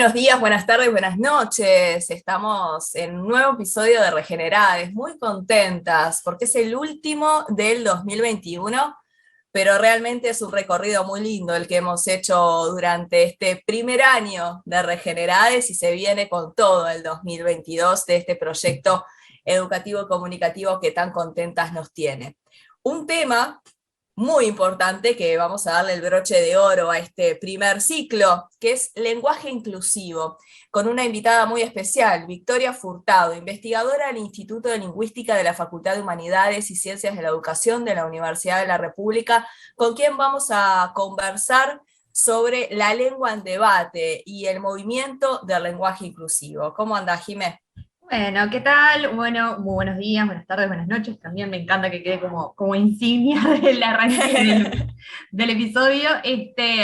Buenos días, buenas tardes, buenas noches. Estamos en un nuevo episodio de Regenerades, muy contentas porque es el último del 2021, pero realmente es un recorrido muy lindo el que hemos hecho durante este primer año de Regenerades y se viene con todo el 2022 de este proyecto educativo y comunicativo que tan contentas nos tiene. Un tema muy importante que vamos a darle el broche de oro a este primer ciclo, que es lenguaje inclusivo, con una invitada muy especial, Victoria Furtado, investigadora del Instituto de Lingüística de la Facultad de Humanidades y Ciencias de la Educación de la Universidad de la República, con quien vamos a conversar sobre la lengua en debate y el movimiento del lenguaje inclusivo. ¿Cómo andás, Jimé? Bueno, ¿qué tal? Bueno, muy buenos días, buenas tardes, buenas noches. También me encanta que quede como insignia del arranque del episodio.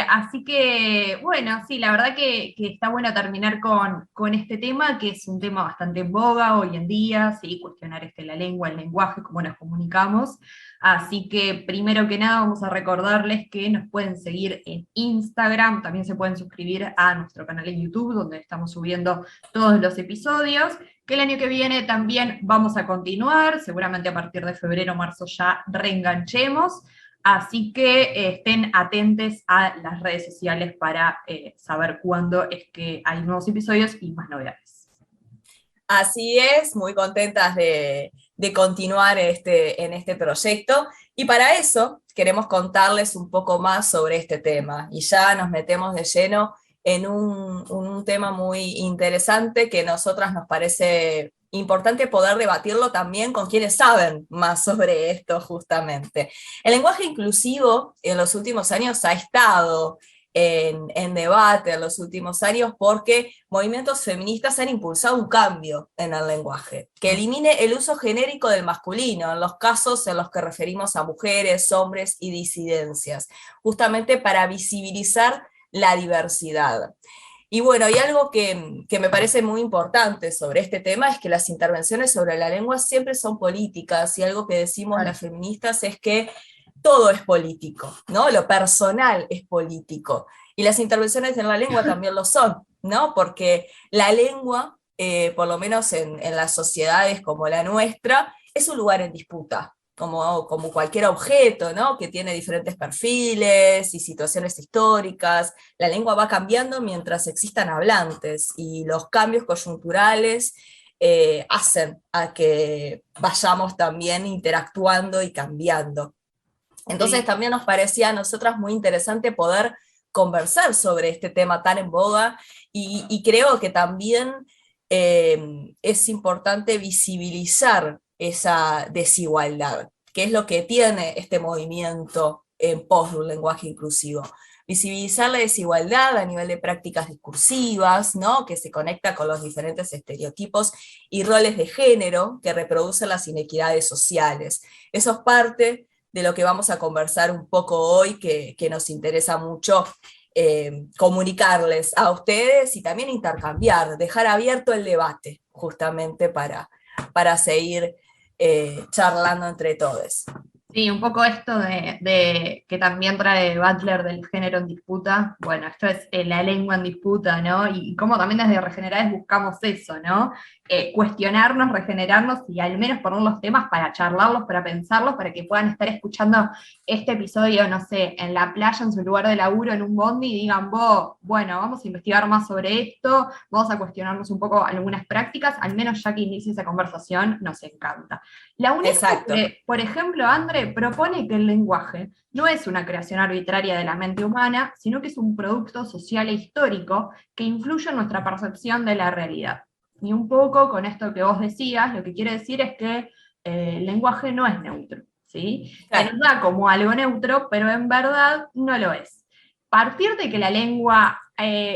Así que, bueno, sí, la verdad que está bueno terminar con este tema, que es un tema bastante en boga hoy en día, sí, cuestionar la lengua, el lenguaje, cómo nos comunicamos. Así que, primero que nada, vamos a recordarles que nos pueden seguir en Instagram, también se pueden suscribir a nuestro canal en YouTube, donde estamos subiendo todos los episodios, que el año que viene también vamos a continuar, seguramente a partir de febrero o marzo ya reenganchemos, así que estén atentos a las redes sociales para saber cuándo es que hay nuevos episodios y más novedades. Así es, muy contentas de continuar en este proyecto, y para eso queremos contarles un poco más sobre este tema, y ya nos metemos de lleno en un tema muy interesante que a nosotras nos parece importante poder debatirlo también con quienes saben más sobre esto justamente. El lenguaje inclusivo en los últimos años ha estado en debate en los últimos años porque movimientos feministas han impulsado un cambio en el lenguaje, que elimine el uso genérico del masculino en los casos en los que referimos a mujeres, hombres y disidencias, justamente para visibilizar la diversidad. Y bueno, hay algo que me parece muy importante sobre este tema, es que las intervenciones sobre la lengua siempre son políticas, y algo que decimos Claro. las feministas es que todo es político, ¿no? Lo personal es político. Y las intervenciones en la lengua también lo son, ¿no? Porque la lengua, por lo menos en las sociedades como la nuestra, es un lugar en disputa, como cualquier objeto, ¿no? Que tiene diferentes perfiles y situaciones históricas. La lengua va cambiando mientras existan hablantes, y los cambios coyunturales hacen a que vayamos también interactuando y cambiando. Entonces Sí. también nos parecía a nosotras muy interesante poder conversar sobre este tema tan en boga, y creo que también es importante visibilizar esa desigualdad, que es lo que tiene este movimiento en pos de un lenguaje inclusivo. Visibilizar la desigualdad a nivel de prácticas discursivas, ¿no? Que se conecta con los diferentes estereotipos y roles de género que reproducen las inequidades sociales. Eso es parte de lo que vamos a conversar un poco hoy, que nos interesa mucho comunicarles a ustedes y también intercambiar, dejar abierto el debate, justamente para seguir charlando entre todos. Sí, un poco esto de que también trae Butler del género en disputa. Bueno, esto es la lengua en disputa, ¿no? Y cómo también desde Regenerades buscamos eso, ¿no? Cuestionarnos, regenerarnos y al menos poner los temas para charlarlos, para pensarlos, para que puedan estar escuchando este episodio, no sé, en la playa, en su lugar de laburo, en un bondi, y digan, vos, bueno, vamos a investigar más sobre esto, vamos a cuestionarnos un poco algunas prácticas, al menos ya que inicie esa conversación, nos encanta. La UNESCO, Exacto. por ejemplo, André, propone que el lenguaje no es una creación arbitraria de la mente humana, sino que es un producto social e histórico que influye en nuestra percepción de la realidad. Y un poco con esto que vos decías, lo que quiere decir es que el lenguaje no es neutro, ¿sí? Se Claro. nos da como algo neutro, pero en verdad no lo es. Partir de que la lengua,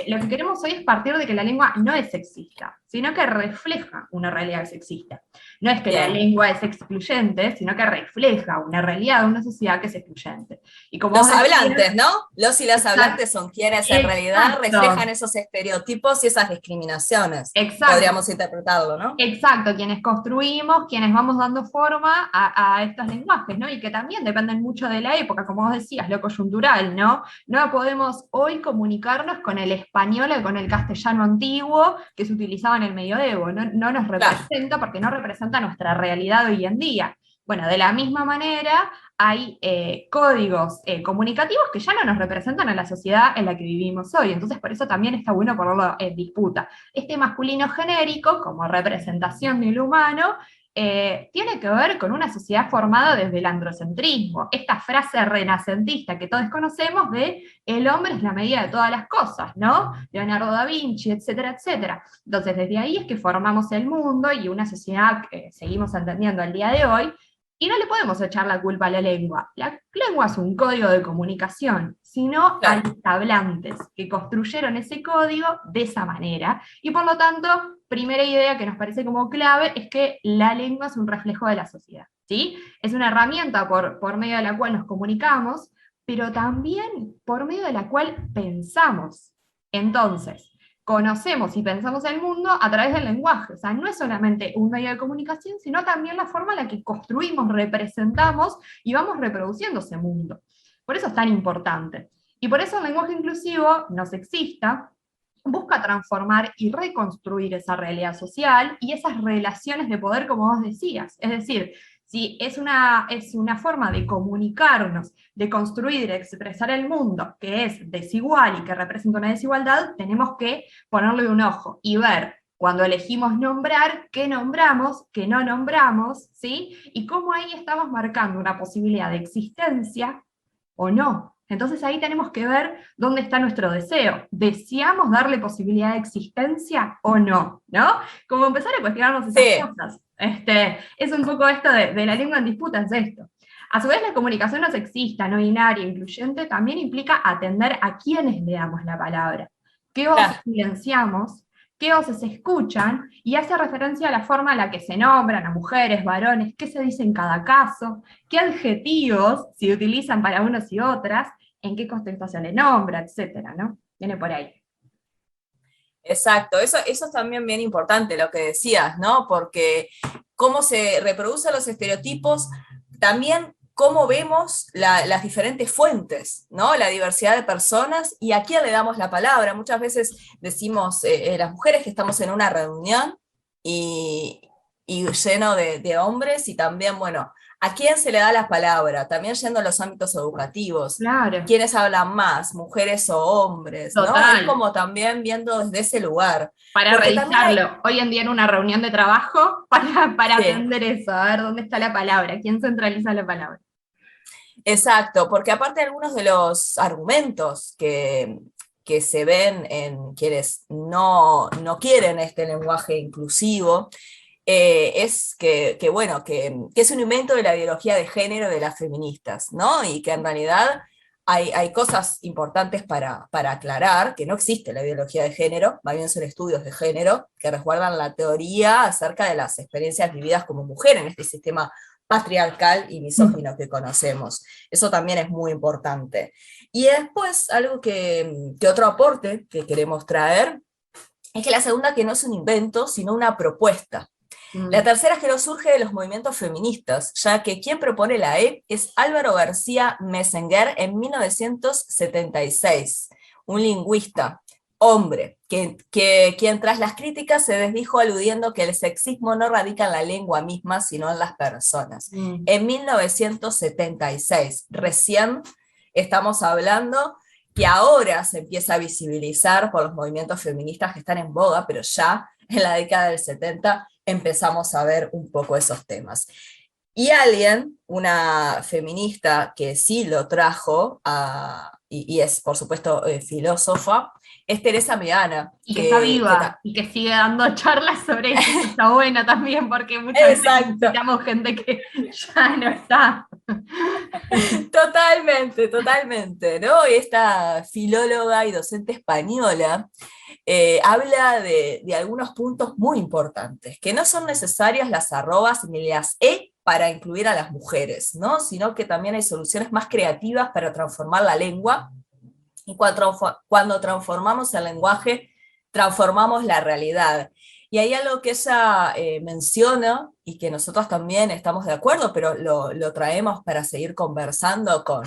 lo que queremos hoy es partir de que la lengua no es sexista, sino que refleja una realidad sexista. No es que la Bien. lengua es excluyente, sino que refleja una realidad de una sociedad que es excluyente. Y como vos Los decías, hablantes, ¿no? Los y las exacto, hablantes son quienes en realidad reflejan exacto, esos estereotipos y esas discriminaciones. exacto. Podríamos interpretarlo, ¿no? Exacto, quienes construimos, quienes vamos dando forma a estos lenguajes, ¿no? Y que también dependen mucho de la época, como vos decías, lo coyuntural, ¿no? No podemos hoy comunicarnos con el español o con el castellano antiguo que se utilizaba en el medioevo, no nos representa porque no representa nuestra realidad hoy en día. Bueno, de la misma manera hay códigos comunicativos que ya no nos representan a la sociedad en la que vivimos hoy, entonces por eso también está bueno ponerlo en disputa. Este masculino genérico, como representación del humano, tiene que ver con una sociedad formada desde el androcentrismo, esta frase renacentista que todos conocemos de el hombre es la medida de todas las cosas, ¿no? Leonardo da Vinci, etcétera, etcétera. Entonces desde ahí es que formamos el mundo y una sociedad que seguimos entendiendo al día de hoy, y no le podemos echar la culpa a la lengua. La lengua es un código de comunicación, sino a los hablantes que construyeron ese código de esa manera, y por lo tanto, primera idea que nos parece como clave es que la lengua es un reflejo de la sociedad, ¿sí? Es una herramienta por medio de la cual nos comunicamos, pero también por medio de la cual pensamos. Entonces, conocemos y pensamos el mundo a través del lenguaje, o sea, no es solamente un medio de comunicación, sino también la forma en la que construimos, representamos y vamos reproduciendo ese mundo. Por eso es tan importante. Y por eso el lenguaje inclusivo, no sexista, busca transformar y reconstruir esa realidad social y esas relaciones de poder, como vos decías. Es decir, si es una forma de comunicarnos, de construir, de expresar el mundo, que es desigual y que representa una desigualdad, tenemos que ponerle un ojo y ver, cuando elegimos nombrar, qué nombramos, qué no nombramos, ¿sí? Y cómo ahí estamos marcando una posibilidad de existencia o no. Entonces ahí tenemos que ver dónde está nuestro deseo. ¿Deseamos darle posibilidad de existencia o no? ¿No? Como empezar a cuestionarnos esas cosas. Es un poco esto de la lengua en disputa, es esto. A su vez, la comunicación no sexista, no binaria, incluyente, también implica atender a quienes le damos la palabra. ¿Qué voces silenciamos? ¿Qué voces se escuchan? Y hace referencia a la forma en la que se nombran a mujeres, varones, qué se dice en cada caso, qué adjetivos se utilizan para unos y otras, en qué contexto se le nombra, etcétera, ¿no? Viene por ahí. Exacto, eso es también bien importante lo que decías, ¿no? Porque cómo se reproducen los estereotipos, también cómo vemos las diferentes fuentes, ¿no? La diversidad de personas y a quién le damos la palabra. Muchas veces decimos, las mujeres que estamos en una reunión y lleno de hombres y también, bueno, ¿a quién se le da la palabra? También yendo a los ámbitos educativos. Claro. ¿Quiénes hablan más, mujeres o hombres? ¿No? Es como también viendo desde ese lugar. Para revisarlo, hoy en día en una reunión de trabajo, para atender eso, a ver dónde está la palabra, quién centraliza la palabra. Exacto, porque aparte algunos de los argumentos que se ven en quienes no quieren este lenguaje inclusivo, es bueno, que es un invento de la ideología de género de las feministas, ¿no? Y que en realidad hay cosas importantes para aclarar, que no existe la ideología de género, más bien son estudios de género que resguardan la teoría acerca de las experiencias vividas como mujer en este sistema patriarcal y misógino que conocemos. Eso también es muy importante. Y después, algo que otro aporte que queremos traer, es que la segunda que no es un invento, sino una propuesta. La tercera es que no surge de los movimientos feministas, ya que quien propone la E es Álvaro García Messenger en 1976, un lingüista, hombre, quien tras las críticas se desdijo aludiendo que el sexismo no radica en la lengua misma, sino en las personas. En 1976, recién estamos hablando que ahora se empieza a visibilizar por los movimientos feministas que están en boga, pero ya en la década del 70 empezamos a ver un poco esos temas. Y alguien, una feminista que sí lo trajo, y es por supuesto filósofa, es Teresa Meana. Y que está viva, y que sigue dando charlas sobre eso, está buena también, porque muchas veces necesitamos gente que ya no está. Totalmente, ¿no? Y esta filóloga y docente española habla de algunos puntos muy importantes, que no son necesarias las arrobas ni las para incluir a las mujeres, ¿no? Sino que también hay soluciones más creativas para transformar la lengua, y cuando transformamos el lenguaje, transformamos la realidad. Y hay algo que ella menciona, y que nosotros también estamos de acuerdo, pero lo traemos para seguir conversando con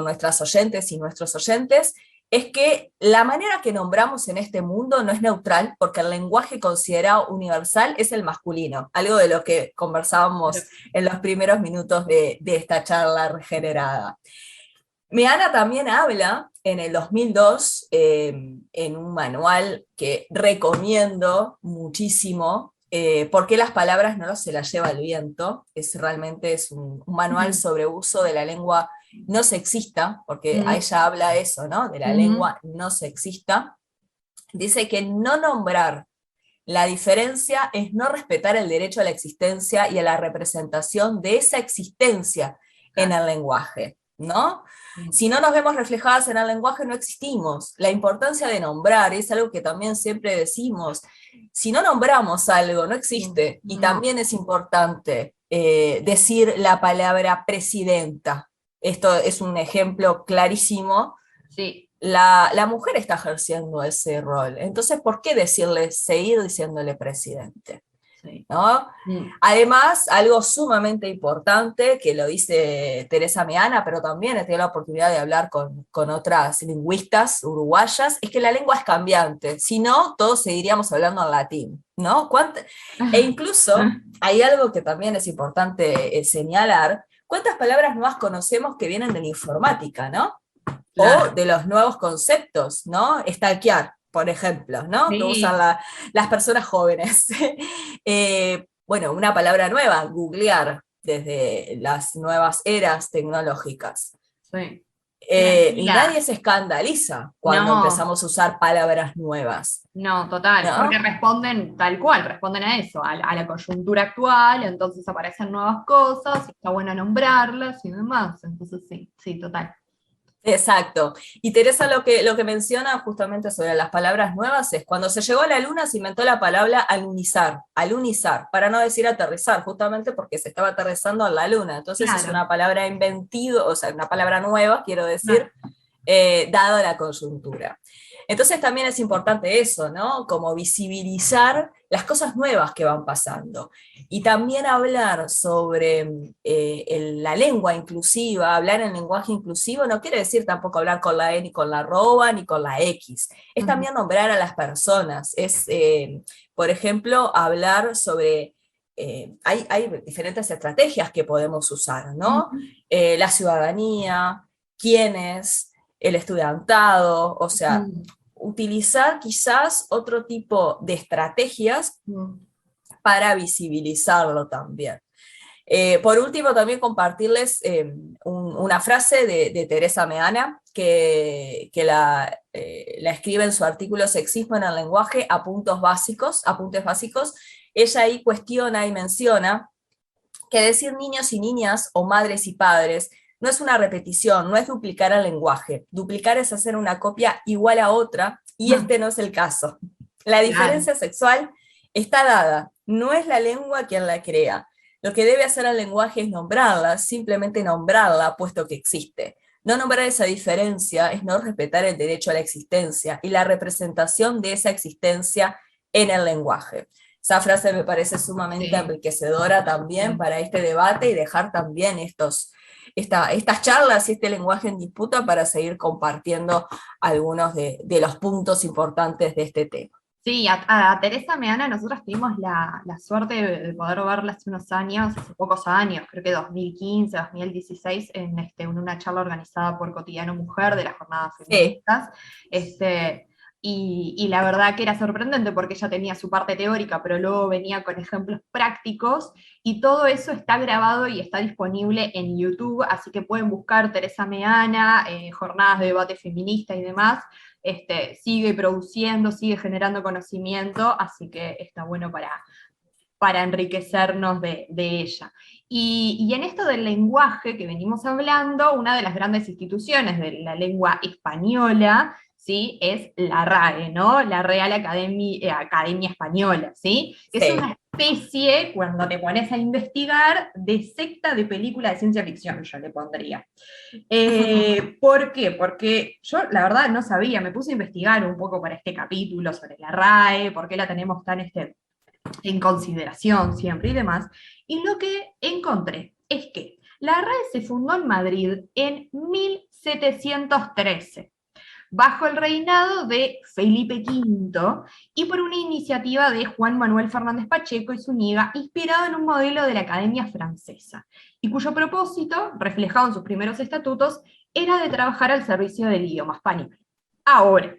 nuestras oyentes y nuestros oyentes, es que la manera que nombramos en este mundo no es neutral, porque el lenguaje considerado universal es el masculino, algo de lo que conversábamos en los primeros minutos de esta charla regenerada. Meana también habla en el 2002, en un manual que recomiendo muchísimo, ¿Por qué las palabras no se las lleva el viento? Realmente es un manual sobre uso de la lengua no sexista, porque a ella habla eso, ¿no? De la lengua no sexista. Dice que no nombrar la diferencia es no respetar el derecho a la existencia y a la representación de esa existencia en el lenguaje, ¿no? Si no nos vemos reflejadas en el lenguaje, no existimos. La importancia de nombrar es algo que también siempre decimos. Si no nombramos algo, no existe. Y también es importante decir la palabra presidenta. Esto es un ejemplo clarísimo. Sí. La mujer está ejerciendo ese rol. Entonces, ¿por qué seguir diciéndole presidente? Sí. ¿No? Además, algo sumamente importante, que lo dice Teresa Meana, pero también he tenido la oportunidad de hablar con otras lingüistas uruguayas, es que la lengua es cambiante, si no, todos seguiríamos hablando en latín, ¿no? E incluso hay algo que también es importante señalar, ¿cuántas palabras nuevas conocemos que vienen de la informática, ¿no? Claro. O de los nuevos conceptos, ¿no? Stalkear, por ejemplo, ¿no? Sí. Que usan las personas jóvenes. Bueno, una palabra nueva, googlear, desde las nuevas eras tecnológicas. Sí. Y nadie se escandaliza cuando empezamos a usar palabras nuevas. No, total, ¿no? Porque responden tal cual, responden a eso, a la coyuntura actual, entonces aparecen nuevas cosas, está bueno nombrarlas y demás, entonces sí, total. Exacto. Y Teresa lo que menciona justamente sobre las palabras nuevas es cuando se llegó a la luna se inventó la palabra alunizar, para no decir aterrizar, justamente porque se estaba aterrizando en la luna. Entonces claro. Es una palabra inventiva, o sea, una palabra nueva, quiero decir, dado la coyuntura. Entonces también es importante eso, ¿no? Como visibilizar las cosas nuevas que van pasando. Y también hablar sobre la lengua inclusiva, hablar en lenguaje inclusivo, no quiere decir tampoco hablar con la E, ni con la arroba, ni con la X. Es también nombrar a las personas. Es, por ejemplo, hablar sobre... hay diferentes estrategias que podemos usar, ¿no? La ciudadanía, quiénes, el estudiantado, o sea, utilizar quizás otro tipo de estrategias para visibilizarlo también. Por último, también compartirles una frase de Teresa Meana, que la escribe en su artículo Sexismo en el lenguaje, apuntes básicos. Ella ahí cuestiona y menciona que decir niños y niñas o madres y padres no es una repetición, no es duplicar el lenguaje. Duplicar es hacer una copia igual a otra, y este no es el caso. La diferencia sexual está dada, no es la lengua quien la crea. Lo que debe hacer el lenguaje es nombrarla, simplemente nombrarla, puesto que existe. No nombrar esa diferencia es no respetar el derecho a la existencia y la representación de esa existencia en el lenguaje. Esa frase me parece sumamente enriquecedora también para este debate y dejar también estas charlas y este lenguaje en disputa para seguir compartiendo algunos de los puntos importantes de este tema. Sí, a Teresa Meana nosotros tuvimos la suerte de poder verla hace unos años, hace pocos años, creo que 2015, 2016, en una charla organizada por Cotidiano Mujer de las Jornadas Feministas. Y la verdad que era sorprendente porque ella tenía su parte teórica, pero luego venía con ejemplos prácticos, y todo eso está grabado y está disponible en YouTube, así que pueden buscar Teresa Meana, jornadas de debate feminista y demás. Sigue produciendo, sigue generando conocimiento, así que está bueno para enriquecernos de ella. Y en esto del lenguaje que venimos hablando, una de las grandes instituciones de la lengua española, ¿sí? Es la RAE, ¿no? La Real Academia Española, ¿sí? Que es una especie, cuando te pones a investigar, de secta de película de ciencia ficción, yo le pondría. ¿Por qué? Porque yo, la verdad, no sabía, me puse a investigar un poco para este capítulo sobre la RAE, por qué la tenemos tan en consideración siempre y demás, y lo que encontré es que la RAE se fundó en Madrid en 1713, bajo el reinado de Felipe V y por una iniciativa de Juan Manuel Fernández Pacheco y Zúñiga, inspirado en un modelo de la Academia Francesa, y cuyo propósito, reflejado en sus primeros estatutos, era de trabajar al servicio del idioma español. Ahora,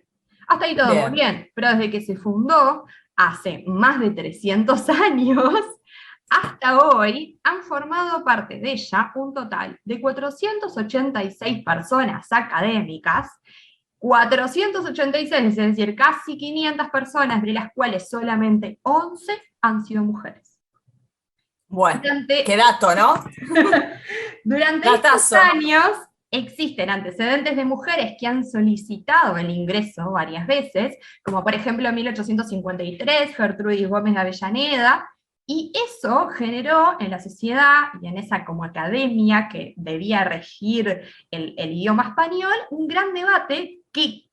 hasta ahí todo muy Bien. bien, pero desde que se fundó, hace más de 300 años, hasta hoy han formado parte de ella un total de 486 personas académicas, 486, es decir, casi 500 personas, de las cuales solamente 11 han sido mujeres. Bueno, qué dato, ¿no? Durante estos Datazo. años existen antecedentes de mujeres que han solicitado el ingreso varias veces, como por ejemplo en 1853, Gertrudis Gómez de Avellaneda, y eso generó en la sociedad y en esa como academia que debía regir el idioma español, un gran debate que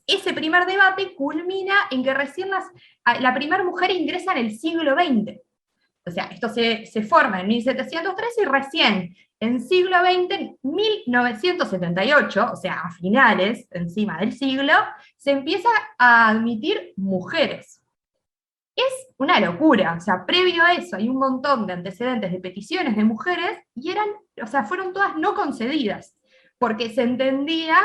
ese primer debate culmina en que recién la primera mujer ingresa en el siglo XX. O sea, esto se forma en 1713 y recién en siglo XX, en 1978, o sea, a finales encima del siglo, se empieza a admitir mujeres. Es una locura, o sea, previo a eso hay un montón de antecedentes de peticiones de mujeres y fueron todas no concedidas, porque se entendía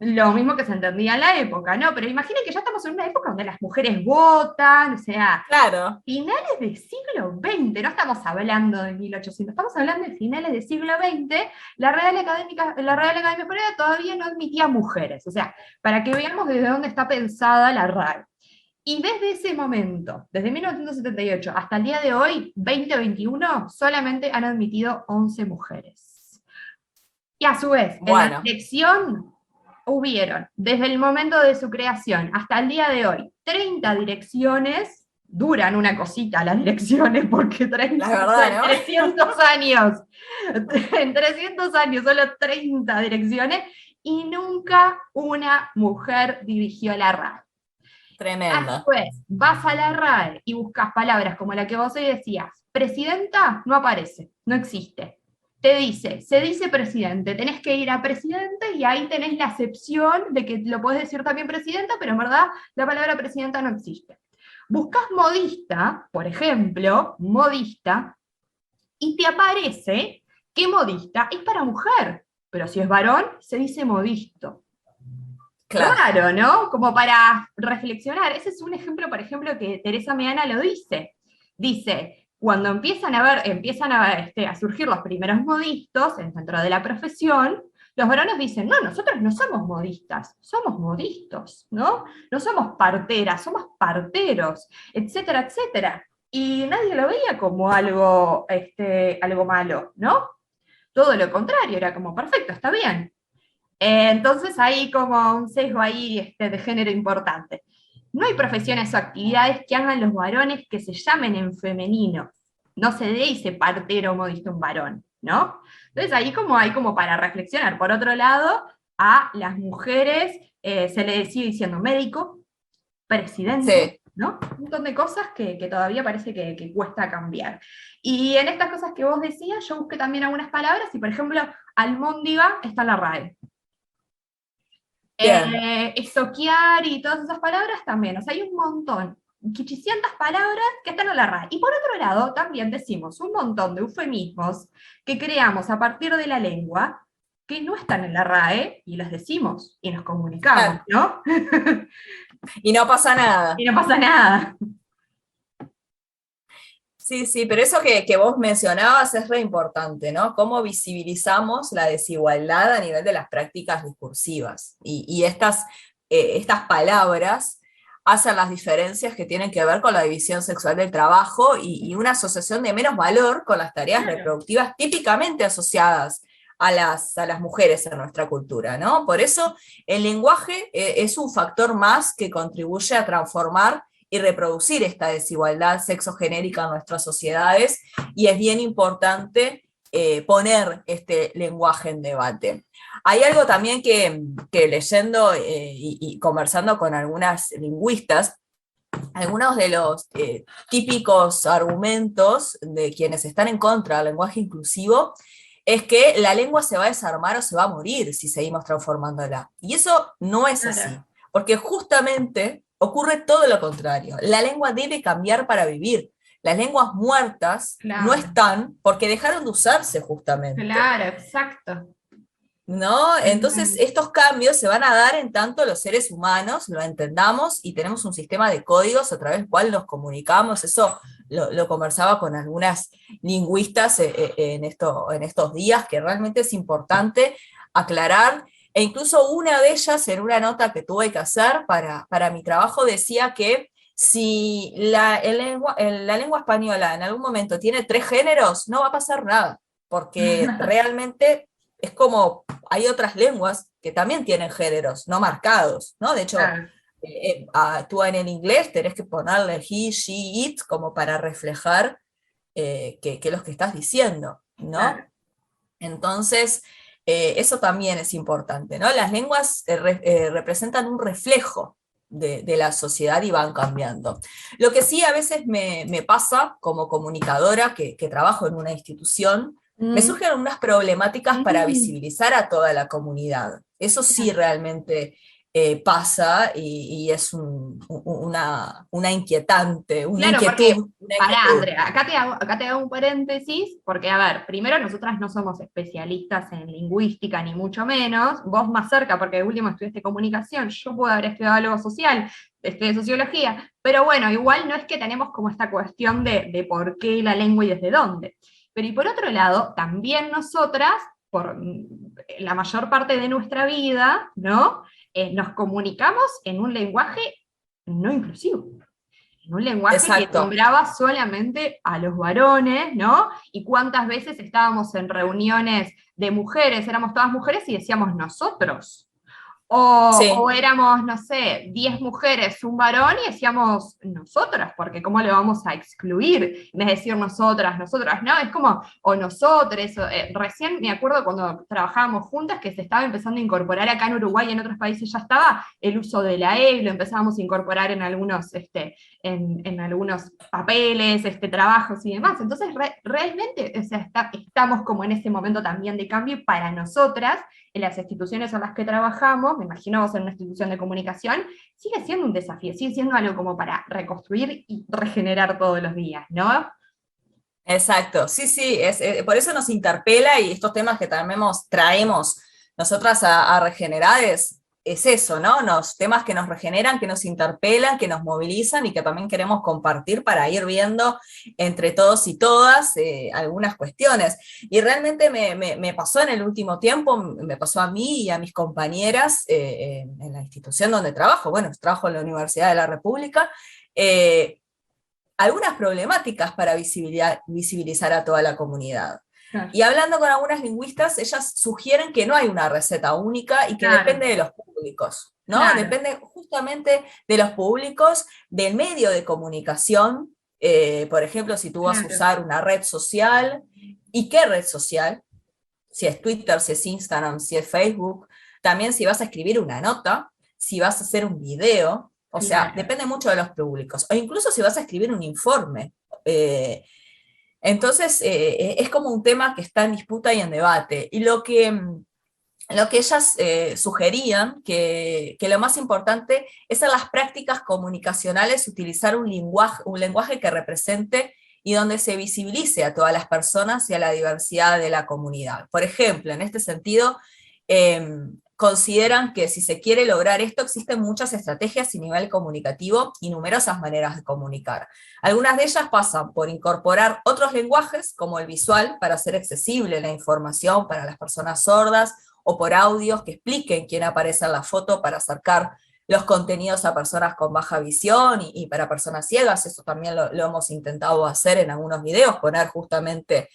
lo mismo que se entendía en la época, ¿no? Pero imaginen que ya estamos en una época donde las mujeres votan, o sea, Claro. finales del siglo XX, no estamos hablando de 1800, estamos hablando de finales del siglo XX, la Real Academia Española todavía no admitía mujeres, o sea, para que veamos desde dónde está pensada la RAE. Y desde ese momento, desde 1978 hasta el día de hoy, 2021, solamente han admitido 11 mujeres. Y a su vez, en la dirección hubieron, desde el momento de su creación hasta el día de hoy, 30 direcciones. Duran una cosita las direcciones, porque 30, la verdad, ¿no? 300 años, en 300 años, solo 30 direcciones, y nunca una mujer dirigió la RAE. Tremenda. Después, vas a la RAE y buscas palabras como la que vos hoy decías, presidenta, no aparece, no existe. Te dice, se dice presidente, tenés que ir a presidente y ahí tenés la acepción de que lo podés decir también presidenta, pero en verdad la palabra presidenta no existe. Buscas modista, por ejemplo, modista, y te aparece que modista es para mujer, pero si es varón, se dice modisto. Claro. Raro, ¿no? Como para reflexionar. Ese es un ejemplo, por ejemplo, que Teresa Meana lo dice. Dice, cuando empiezan a surgir los primeros modistas dentro de la profesión, los varones dicen, no, nosotros no somos modistas, somos modistos, ¿no? No somos parteras, somos parteros, etcétera, etcétera. Y nadie lo veía como algo malo, ¿no? Todo lo contrario, era como, perfecto, está bien. Entonces hay como un sesgo ahí de género importante. No hay profesiones o actividades que hagan los varones que se llamen en femenino. No se dice partero o modista un varón, ¿no? Entonces ahí hay como para reflexionar. Por otro lado, a las mujeres se les sigue diciendo médico, presidente, sí, ¿no? Un montón de cosas que todavía parece que cuesta cambiar. Y en estas cosas que vos decías, yo busqué también algunas palabras, y por ejemplo, almóndiga está en la RAE. Estoquear y todas esas palabras también, o sea, hay un montón, 800 palabras que están en la RAE. Y por otro lado, también decimos un montón de eufemismos que creamos a partir de la lengua, que no están en la RAE, y los decimos, y nos comunicamos, ¿no? Y no pasa nada. Y no pasa nada. Sí, sí, pero eso que vos mencionabas es re importante, ¿no? Cómo visibilizamos la desigualdad a nivel de las prácticas discursivas. Y estas palabras hacen las diferencias que tienen que ver con la división sexual del trabajo y una asociación de menos valor con las tareas reproductivas típicamente asociadas a las mujeres en nuestra cultura, ¿no? Por eso el lenguaje es un factor más que contribuye a transformar y reproducir esta desigualdad sexogenérica en nuestras sociedades, y es bien importante poner este lenguaje en debate. Hay algo también que leyendo y conversando con algunas lingüistas, algunos de los típicos argumentos de quienes están en contra del lenguaje inclusivo es que la lengua se va a desarmar o se va a morir si seguimos transformándola. Y eso no es así, porque justamente ocurre todo lo contrario. La lengua debe cambiar para vivir. Las lenguas muertas no están porque dejaron de usarse justamente. Claro, exacto. ¿No? Entonces, estos cambios se van a dar en tanto los seres humanos lo entendamos y tenemos un sistema de códigos a través del cual nos comunicamos. Eso lo conversaba con algunas lingüistas en estos días, que realmente es importante aclarar. E incluso una de ellas, en una nota que tuve que hacer para mi trabajo, decía que si la lengua española en algún momento tiene 3 géneros, no va a pasar nada, porque realmente es como, hay otras lenguas que también tienen géneros no marcados, ¿no? De hecho, tú en el inglés tenés que ponerle he, she, it, como para reflejar que es lo que estás diciendo, ¿no? Claro. Entonces, eso también es importante, ¿no? Las lenguas representan un reflejo de la sociedad y van cambiando. Lo que sí a veces me pasa como comunicadora, que trabajo en una institución, me surgen unas problemáticas para visibilizar a toda la comunidad. Eso sí realmente pasa y es una inquietante, una inquietud. Pará, Andrea, acá te hago un paréntesis, porque a ver, primero nosotras no somos especialistas en lingüística, ni mucho menos, vos más cerca, porque de último estudiaste comunicación, yo puedo haber estudiado algo social, estudié sociología, pero bueno, igual no es que tenemos como esta cuestión de por qué la lengua y desde dónde. Pero y por otro lado, también nosotras, por la mayor parte de nuestra vida, ¿no? Nos comunicamos en un lenguaje no inclusivo, en un lenguaje que nombraba solamente a los varones, ¿no? Y cuántas veces estábamos en reuniones de mujeres, éramos todas mujeres y decíamos nosotros. O éramos, no sé, 10 mujeres, un varón, y decíamos nosotras, porque ¿cómo le vamos a excluir? En vez de decir nosotras, no, es como, o nosotros. Recién me acuerdo cuando trabajábamos juntas que se estaba empezando a incorporar acá en Uruguay y en otros países ya estaba el uso de la E, lo empezábamos a incorporar en algunos, en algunos papeles, trabajos y demás. Entonces, realmente, o sea, estamos como en ese momento también de cambio, y para nosotras, en las instituciones en las que trabajamos, me imagino vos en una institución de comunicación, sigue siendo un desafío, sigue siendo algo como para reconstruir y regenerar todos los días, ¿no? Exacto, sí, por eso nos interpela, y estos temas que también traemos nosotras a Regenerar es eso, ¿no? Temas que nos regeneran, que nos interpelan, que nos movilizan y que también queremos compartir para ir viendo entre todos y todas algunas cuestiones. Y realmente me pasó en el último tiempo, me pasó a mí y a mis compañeras en la institución donde trabajo, bueno, trabajo en la Universidad de la República, algunas problemáticas para visibilizar a toda la comunidad. Claro. Y hablando con algunas lingüistas, ellas sugieren que no hay una receta única y que depende de los públicos, ¿no? Claro. Depende justamente de los públicos, del medio de comunicación. Por ejemplo, si tú vas a usar una red social, ¿y qué red social? Si es Twitter, si es Instagram, si es Facebook. También si vas a escribir una nota, si vas a hacer un video. O sea, depende mucho de los públicos. O incluso si vas a escribir un informe. Entonces, es como un tema que está en disputa y en debate. Y lo que ellas sugerían, que lo más importante es en las prácticas comunicacionales utilizar un lenguaje que represente y donde se visibilice a todas las personas y a la diversidad de la comunidad. Por ejemplo, en este sentido, consideran que si se quiere lograr esto, existen muchas estrategias a nivel comunicativo y numerosas maneras de comunicar. Algunas de ellas pasan por incorporar otros lenguajes, como el visual, para hacer accesible la información para las personas sordas, o por audios que expliquen quién aparece en la foto para acercar los contenidos a personas con baja visión y para personas ciegas. Eso también lo hemos intentado hacer en algunos videos, poner justamente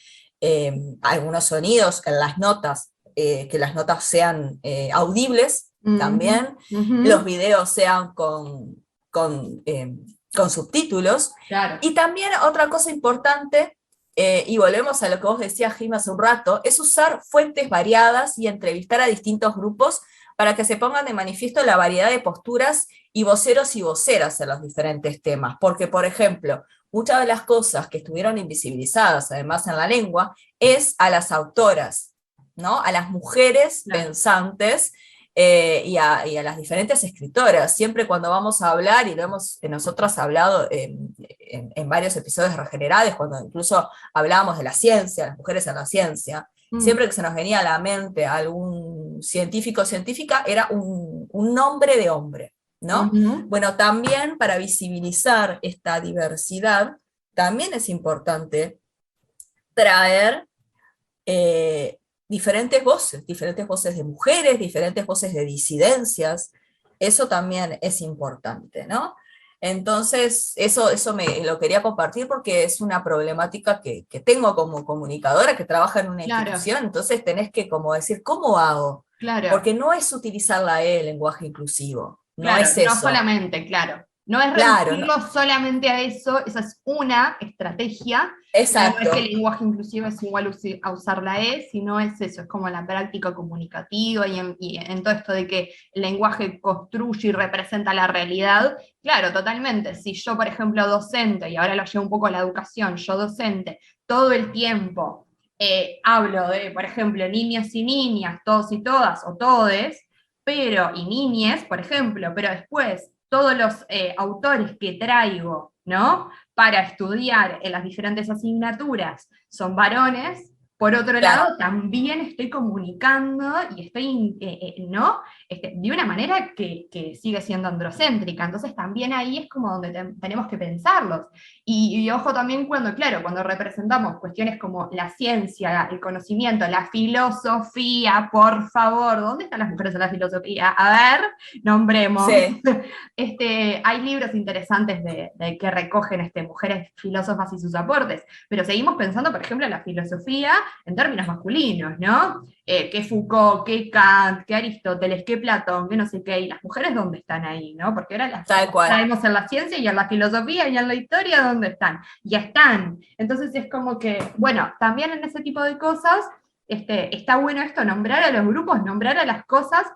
algunos sonidos en las notas, que las notas sean audibles también, los videos sean con subtítulos. Claro. Y también otra cosa importante, y volvemos a lo que vos decías, Jim, hace un rato, es usar fuentes variadas y entrevistar a distintos grupos para que se pongan de manifiesto la variedad de posturas y voceros y voceras en los diferentes temas. Porque, por ejemplo, muchas de las cosas que estuvieron invisibilizadas, además en la lengua, es a las autoras, ¿no? A las mujeres pensantes, y a las diferentes escritoras. Siempre cuando vamos a hablar, y lo hemos nosotros hablado en varios episodios regenerados, cuando incluso hablábamos de la ciencia, las mujeres en la ciencia, siempre que se nos venía a la mente algún científico o científica, era un nombre de hombre, ¿no? Bueno, también para visibilizar esta diversidad, también es importante traer diferentes voces de mujeres, diferentes voces de disidencias. Eso también es importante, ¿no? Entonces, eso me lo quería compartir porque es una problemática que tengo como comunicadora que trabaja en una institución, entonces tenés que como decir, ¿cómo hago? Porque no es utilizar la E, el lenguaje inclusivo, no es eso. No solamente, no es reducirlo solamente a eso, esa es una estrategia. Exacto. No es que el lenguaje inclusivo es igual a usar la E, sino es eso, es como la práctica comunicativa y en todo esto de que el lenguaje construye y representa la realidad. Claro, totalmente. Si yo, por ejemplo, docente, y ahora lo llevo un poco a la educación, yo docente, todo el tiempo hablo de, por ejemplo, niños y niñas, todos y todas, o todes, y niñes, por ejemplo, pero después todos los autores que traigo, ¿no?, para estudiar en las diferentes asignaturas son varones, por otro lado, también estoy comunicando y estoy, ¿no?, de una manera que sigue siendo androcéntrica, entonces también ahí es como donde tenemos que pensarlos. Y ojo también cuando representamos cuestiones como la ciencia, el conocimiento, la filosofía, por favor, ¿dónde están las mujeres en la filosofía? A ver, nombremos. Sí. Hay libros interesantes de que recogen mujeres filósofas y sus aportes, pero seguimos pensando, por ejemplo, en la filosofía en términos masculinos, ¿no? ¿Qué Foucault, qué Kant, qué Aristóteles, qué Platón, qué no sé qué, y las mujeres dónde están ahí, ¿no? Porque ahora las traemos en la ciencia y en la filosofía y en la historia, ¿dónde están? Ya están. Entonces es como que, bueno, también en ese tipo de cosas, está bueno esto, nombrar a los grupos, nombrar a las cosas,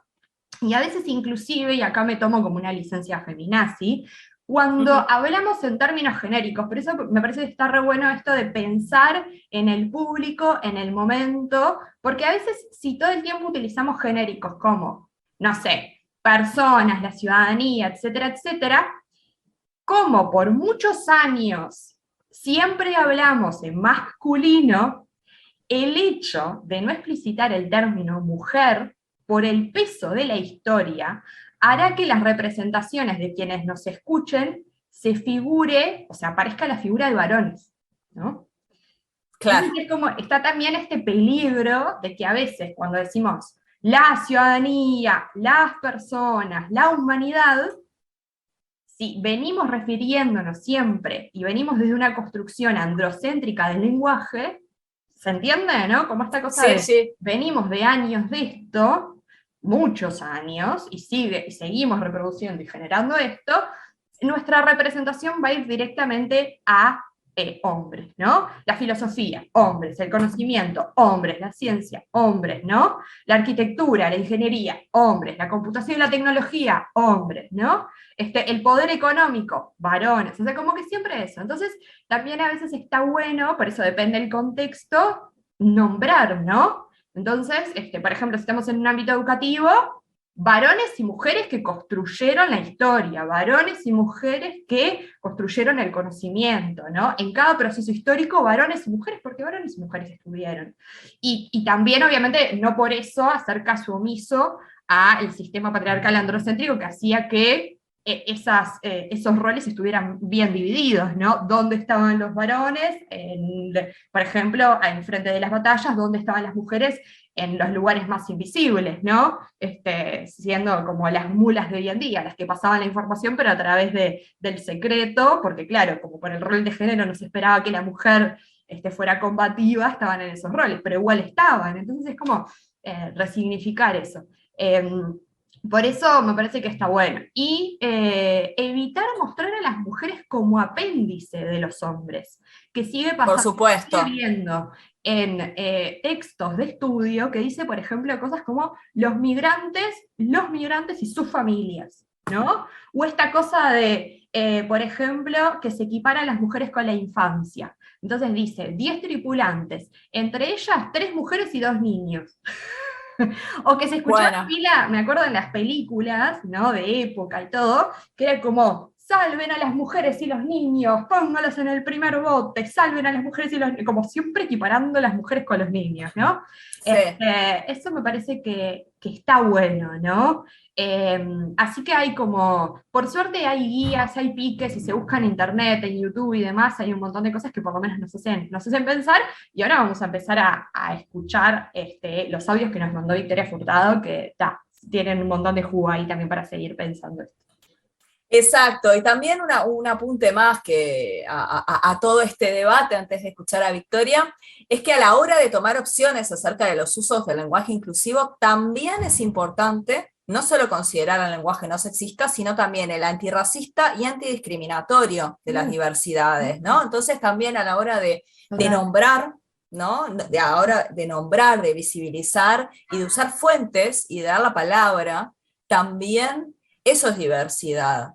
y a veces inclusive, y acá me tomo como una licencia feminazi, cuando hablamos en términos genéricos, por eso me parece que está re bueno esto de pensar en el público, en el momento, porque a veces si todo el tiempo utilizamos genéricos como, no sé, personas, la ciudadanía, etcétera, etcétera, como por muchos años siempre hablamos en masculino, el hecho de no explicitar el término mujer por el peso de la historia hará que las representaciones de quienes nos escuchen se figure, o sea, aparezca la figura de varones, ¿no? Claro. Entonces es como, está también este peligro de que a veces cuando decimos la ciudadanía, las personas, la humanidad, si venimos refiriéndonos siempre y venimos desde una construcción androcéntrica del lenguaje, ¿se entiende, no? Como esta cosa venimos de años de esto, muchos años, y seguimos reproduciendo y generando esto, nuestra representación va a ir directamente a hombres, ¿no? La filosofía, hombres, el conocimiento, hombres, la ciencia, hombres, ¿no? La arquitectura, la ingeniería, hombres, la computación y la tecnología, hombres, ¿no? El poder económico, varones, o sea, como que siempre eso. Entonces, también a veces está bueno, por eso depende del contexto, nombrar, ¿no? Entonces, por ejemplo, si estamos en un ámbito educativo, varones y mujeres que construyeron la historia, varones y mujeres que construyeron el conocimiento, ¿no? En cada proceso histórico, varones y mujeres, porque varones y mujeres estudiaron. Y también, obviamente, no por eso hacer caso omiso al sistema patriarcal androcéntrico que hacía que esos roles estuvieran bien divididos, ¿no? ¿Dónde estaban los varones? Por ejemplo, en frente de las batallas, ¿dónde estaban las mujeres? En los lugares más invisibles, ¿no? Siendo como las mulas de hoy en día, las que pasaban la información, pero a través del secreto, porque claro, como por el rol de género no se esperaba que la mujer fuera combativa, estaban en esos roles, pero igual estaban, entonces es como resignificar eso. Por eso me parece que está bueno. Y evitar mostrar a las mujeres como apéndice de los hombres, que sigue pasando. Por supuesto. Sigue viendo en textos de estudio que dice, por ejemplo, cosas como los migrantes y sus familias, ¿no? O esta cosa de por ejemplo, que se equipara a las mujeres con la infancia. Entonces dice, 10 tripulantes, entre ellas 3 mujeres y 2 niños. O que se escuchaba en Bueno, fila, me acuerdo en las películas, ¿no? De época y todo, que era como, salven a las mujeres y los niños, póngalos en el primer bote, salven a las mujeres y los niños, como siempre equiparando las mujeres con los niños, ¿no? sí. Eso me parece que está bueno, ¿no? Así que hay como, por suerte hay guías, hay piques, y se busca en internet, en YouTube y demás, hay un montón de cosas que por lo menos nos hacen pensar, y ahora vamos a empezar a escuchar los audios que nos mandó Victoria Furtado, que tienen un montón de jugo ahí también para seguir pensando esto. Exacto, y también un apunte más que a todo este debate antes de escuchar a Victoria, es que a la hora de tomar opciones acerca de los usos del lenguaje inclusivo, también es importante no solo considerar el lenguaje no sexista, sino también el antirracista y antidiscriminatorio de las diversidades, ¿no? Entonces también a la hora de nombrar, ¿no? De nombrar, de visibilizar y de usar fuentes y de dar la palabra, también eso es diversidad.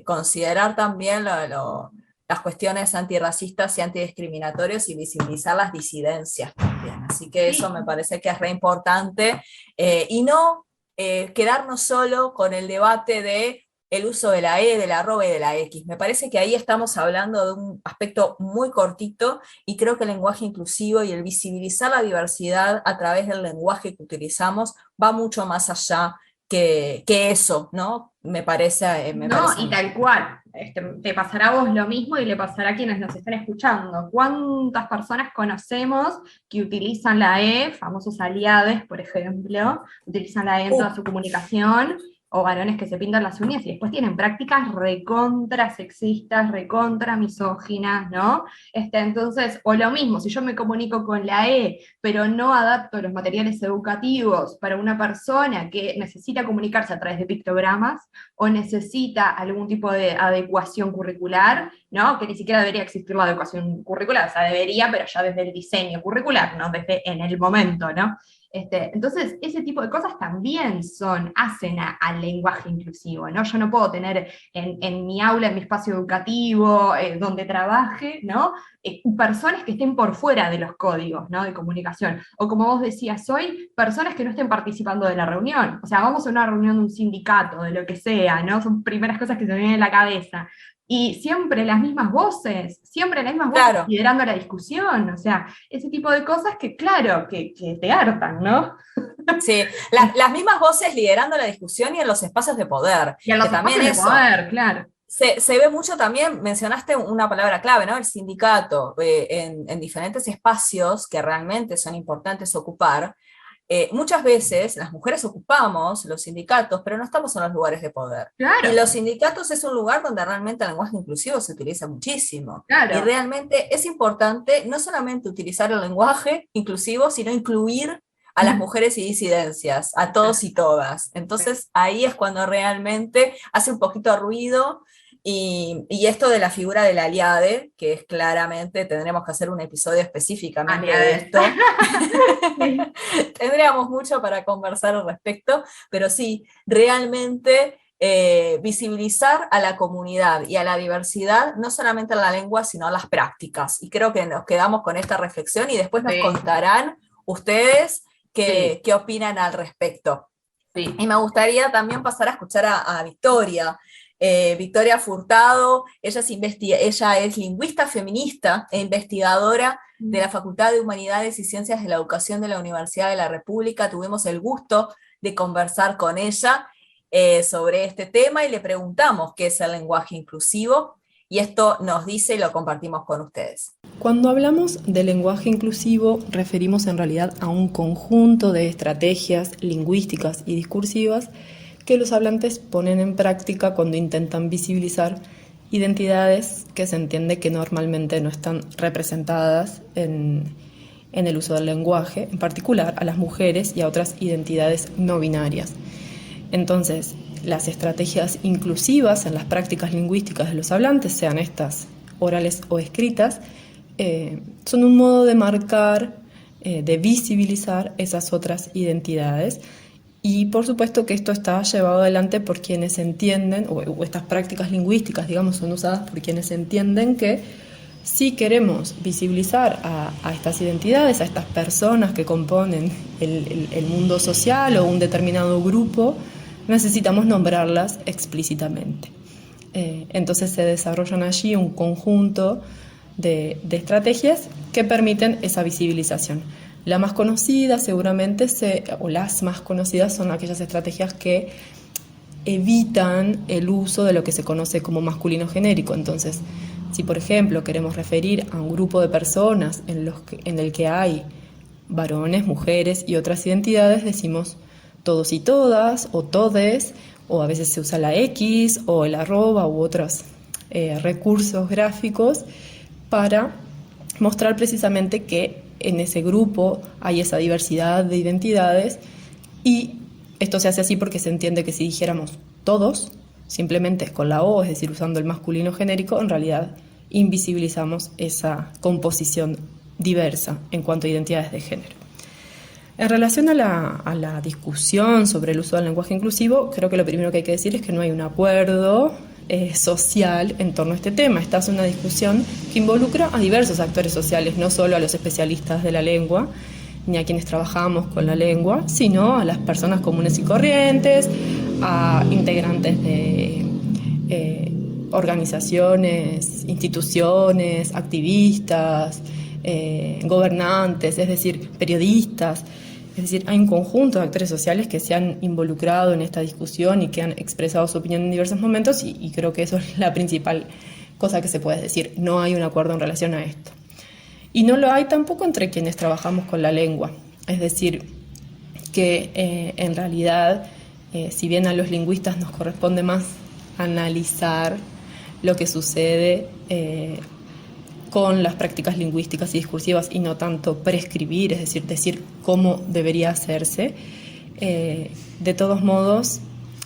Considerar también las cuestiones antirracistas y antidiscriminatorias y visibilizar las disidencias también. Así que eso me parece que es re importante, y no quedarnos solo con el debate de el uso de la E, de la arroba y de la X. Me parece que ahí estamos hablando de un aspecto muy cortito, y creo que el lenguaje inclusivo y el visibilizar la diversidad a través del lenguaje que utilizamos va mucho más allá que eso, ¿no? Me parece. No, y tal cual. Te pasará a vos lo mismo y le pasará a quienes nos estén escuchando. ¿Cuántas personas conocemos que utilizan la E, famosos aliades, por ejemplo, utilizan la E en toda su comunicación, o varones que se pintan las uñas y después tienen prácticas recontra sexistas, recontra misóginas, ¿no? Entonces, o lo mismo, si yo me comunico con la E, pero no adapto los materiales educativos para una persona que necesita comunicarse a través de pictogramas, o necesita algún tipo de adecuación curricular, ¿no? Que ni siquiera debería existir la adecuación curricular, o sea, debería, pero ya desde el diseño curricular, no desde en el momento, ¿no? Entonces, ese tipo de cosas también hacen al lenguaje inclusivo, ¿no? Yo no puedo tener en mi aula, en mi espacio educativo, donde trabaje, ¿no? Personas que estén por fuera de los códigos, ¿no? De comunicación. O como vos decías hoy, personas que no estén participando de la reunión. O sea, vamos a una reunión de un sindicato, de lo que sea, ¿no? Son primeras cosas que se me vienen en la cabeza. Y siempre las mismas voces, Claro. liderando la discusión, o sea, ese tipo de cosas que, claro, que te hartan, ¿no? Sí, las mismas voces liderando la discusión y en los espacios de poder. Y en los Que también espacios de eso poder, claro. se ve mucho también, mencionaste una palabra clave, ¿no? El sindicato, en diferentes espacios que realmente son importantes ocupar. Muchas veces las mujeres ocupamos los sindicatos, pero no estamos en los lugares de poder. Claro, Y los sindicatos es un lugar donde realmente el lenguaje inclusivo se utiliza muchísimo. Y claro. realmente es importante no solamente utilizar el lenguaje inclusivo, sino incluir a las mujeres y disidencias, a todos y todas. Entonces ahí es cuando realmente hace un poquito de ruido. Y esto de la figura del aliade, que es claramente, tendremos que hacer un episodio específicamente de esto. Tendríamos mucho para conversar al respecto, pero sí, realmente visibilizar a la comunidad y a la diversidad, no solamente en la lengua, sino en las prácticas. Y creo que nos quedamos con esta reflexión y después nos contarán ustedes qué opinan al respecto. Sí. Y me gustaría también pasar a escuchar a Victoria. Victoria Furtado, ella es lingüista feminista e investigadora de la Facultad de Humanidades y Ciencias de la Educación de la Universidad de la República. Tuvimos el gusto de conversar con ella sobre este tema y le preguntamos qué es el lenguaje inclusivo, y esto nos dice y lo compartimos con ustedes. Cuando hablamos de lenguaje inclusivo, referimos en realidad a un conjunto de estrategias lingüísticas y discursivas que los hablantes ponen en práctica cuando intentan visibilizar identidades que se entiende que normalmente no están representadas en el uso del lenguaje, en particular a las mujeres y a otras identidades no binarias. Entonces, las estrategias inclusivas en las prácticas lingüísticas de los hablantes, sean estas orales o escritas, son un modo de marcar, de visibilizar esas otras identidades, Y por supuesto que esto está llevado adelante por quienes entienden, o estas prácticas lingüísticas, digamos, son usadas por quienes entienden que si queremos visibilizar a estas identidades, a estas personas que componen el mundo social o un determinado grupo, necesitamos nombrarlas explícitamente. Entonces se desarrollan allí un conjunto de estrategias que permiten esa visibilización. La más conocida seguramente, o las más conocidas, son aquellas estrategias que evitan el uso de lo que se conoce como masculino genérico. Entonces, si por ejemplo queremos referir a un grupo de personas en el que hay varones, mujeres y otras identidades, decimos todos y todas, o todes, o a veces se usa la X o el arroba u otros recursos gráficos para mostrar precisamente que en ese grupo hay esa diversidad de identidades, y esto se hace así porque se entiende que si dijéramos todos, simplemente con la O, es decir, usando el masculino genérico, en realidad invisibilizamos esa composición diversa en cuanto a identidades de género. En relación a la discusión sobre el uso del lenguaje inclusivo, creo que lo primero que hay que decir es que no hay un acuerdo social en torno a este tema. Esta es una discusión que involucra a diversos actores sociales, no solo a los especialistas de la lengua, ni a quienes trabajamos con la lengua, sino a las personas comunes y corrientes, a integrantes de organizaciones, instituciones, activistas, gobernantes, es decir, periodistas. Es decir, hay un conjunto de actores sociales que se han involucrado en esta discusión y que han expresado su opinión en diversos momentos, y creo que eso es la principal cosa que se puede decir. No hay un acuerdo en relación a esto. Y no lo hay tampoco entre quienes trabajamos con la lengua. Es decir, que en realidad, si bien a los lingüistas nos corresponde más analizar lo que sucede con las prácticas lingüísticas y discursivas y no tanto prescribir, es decir cómo debería hacerse, de todos modos,